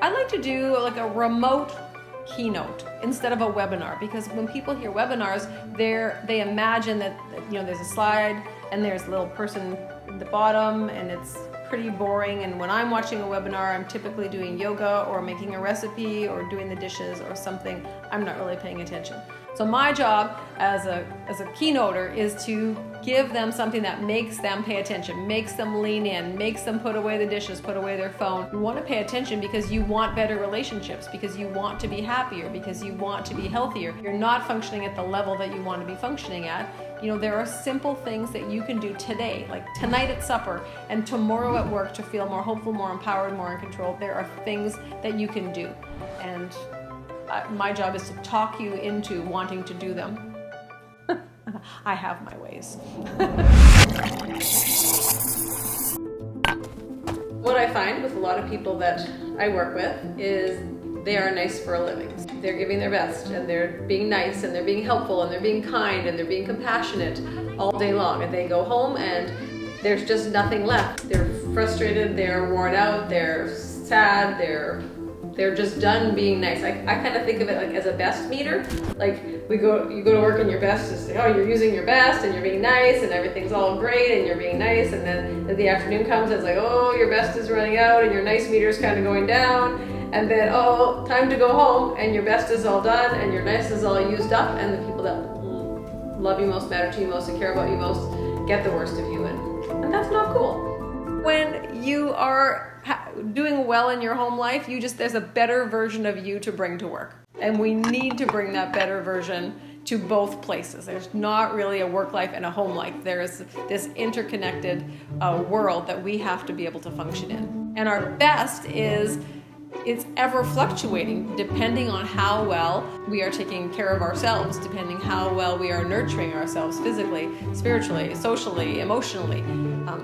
I like to do like a remote keynote instead of a webinar, because when people hear webinars, they imagine that, you know, there's a slide and there's a little person at the bottom and it's pretty boring. And when I'm watching a webinar, I'm typically doing yoga or making a recipe or doing the dishes or something. I'm not really paying attention. So my job as a keynoter is to give them something that makes them pay attention, makes them lean in, makes them put away the dishes, put away their phone. You want to pay attention because you want better relationships, because you want to be happier, because you want to be healthier. You're not functioning at the level that you want to be functioning at. You know, there are simple things that you can do today, like tonight at supper and tomorrow at work, to feel more hopeful, more empowered, more in control. There are things that you can do. And my job is to talk you into wanting to do them. I have my ways. What I find with a lot of people that I work with is they are nice for a living. They're giving their best, and they're being nice, and they're being helpful, and they're being kind, and they're being compassionate all day long. And they go home and there's just nothing left. They're frustrated, they're worn out, they're sad, they're just done being nice. I kind of think of it like as a best meter. Like you go to work and your best is, oh, you're using your best and you're being nice and everything's all great and you're being nice, and then the afternoon comes and it's like, oh, your best is running out and your nice meter is kind of going down, and then, oh, time to go home and your best is all done and your nice is all used up, and the people that love you most, matter to you most, and care about you most get the worst of you, and that's not cool. When you are doing well in your home life, there's a better version of you to bring to work. And we need to bring that better version to both places. There's not really a work life and a home life. There is this interconnected world that we have to be able to function in. And our best it's ever fluctuating depending on how well we are taking care of ourselves, depending how well we are nurturing ourselves physically, spiritually, socially, emotionally.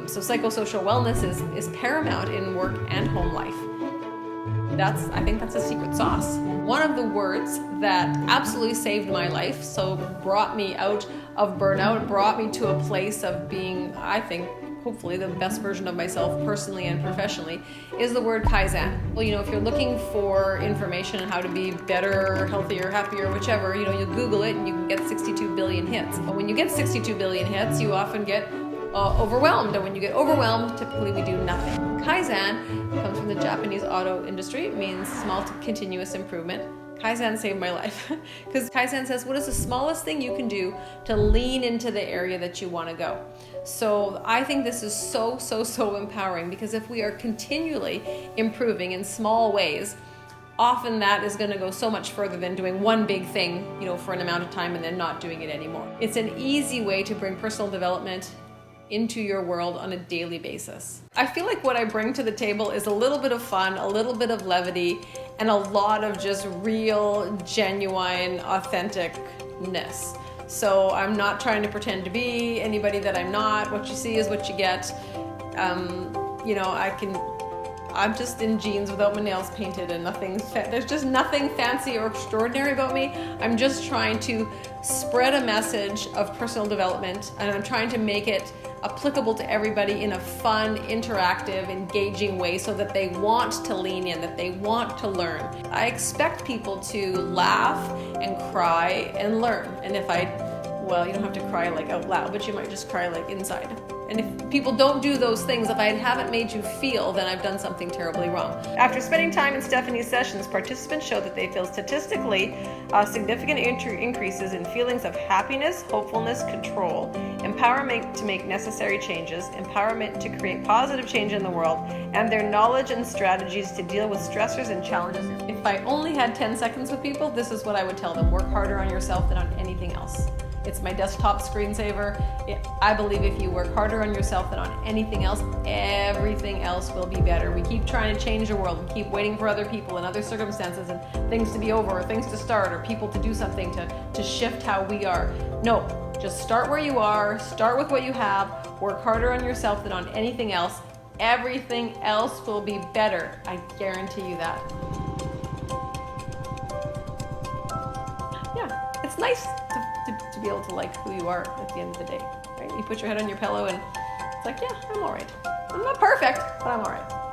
So psychosocial wellness is paramount in work and home life. I think that's a secret sauce. One of the words that absolutely saved my life, so brought me out of burnout, brought me to a place of being, I think, hopefully the best version of myself personally and professionally, is the word Kaizen. Well, you know, if you're looking for information on how to be better, healthier, happier, whichever, you know, you Google it and you can get 62 billion hits. But when you get 62 billion hits, you often get overwhelmed. And when you get overwhelmed, typically we do nothing. Kaizen comes from the Japanese auto industry. It means small continuous improvement. Kaizen saved my life, because Kaizen says, what is the smallest thing you can do to lean into the area that you want to go? So I think this is so empowering, because if we are continually improving in small ways, often that is going to go so much further than doing one big thing, you know, for an amount of time and then not doing it anymore. It's an easy way to bring personal development into your world on a daily basis. I feel like what I bring to the table is a little bit of fun, a little bit of levity, and a lot of just real, genuine, authenticness. So I'm not trying to pretend to be anybody that I'm not. What you see is what you get. You know, I'm just in jeans without my nails painted, and there's just nothing fancy or extraordinary about me. I'm just trying to spread a message of personal development, and I'm trying to make it applicable to everybody in a fun, interactive, engaging way, so that they want to lean in, that they want to learn. I expect people to laugh and cry and learn. And you don't have to cry like out loud, but you might just cry like inside. And if people don't do those things, if I haven't made you feel, then I've done something terribly wrong. After spending time in Stephanie's sessions, participants showed that they feel statistically significant increases in feelings of happiness, hopefulness, control, empowerment to make necessary changes, empowerment to create positive change in the world, and their knowledge and strategies to deal with stressors and challenges. If I only had 10 seconds with people, this is what I would tell them: work harder on yourself than on anything else. It's my desktop screensaver. I believe if you work harder on yourself than on anything else, everything else will be better. We keep trying to change the world. We keep waiting for other people and other circumstances and things to be over, or things to start, or people to do something to shift how we are. No, just start where you are, start with what you have, work harder on yourself than on anything else. Everything else will be better. I guarantee you that. Yeah, it's nice to be able to like who you are at the end of the day, right? You put your head on your pillow and it's like, yeah, I'm all right. I'm not perfect, but I'm all right.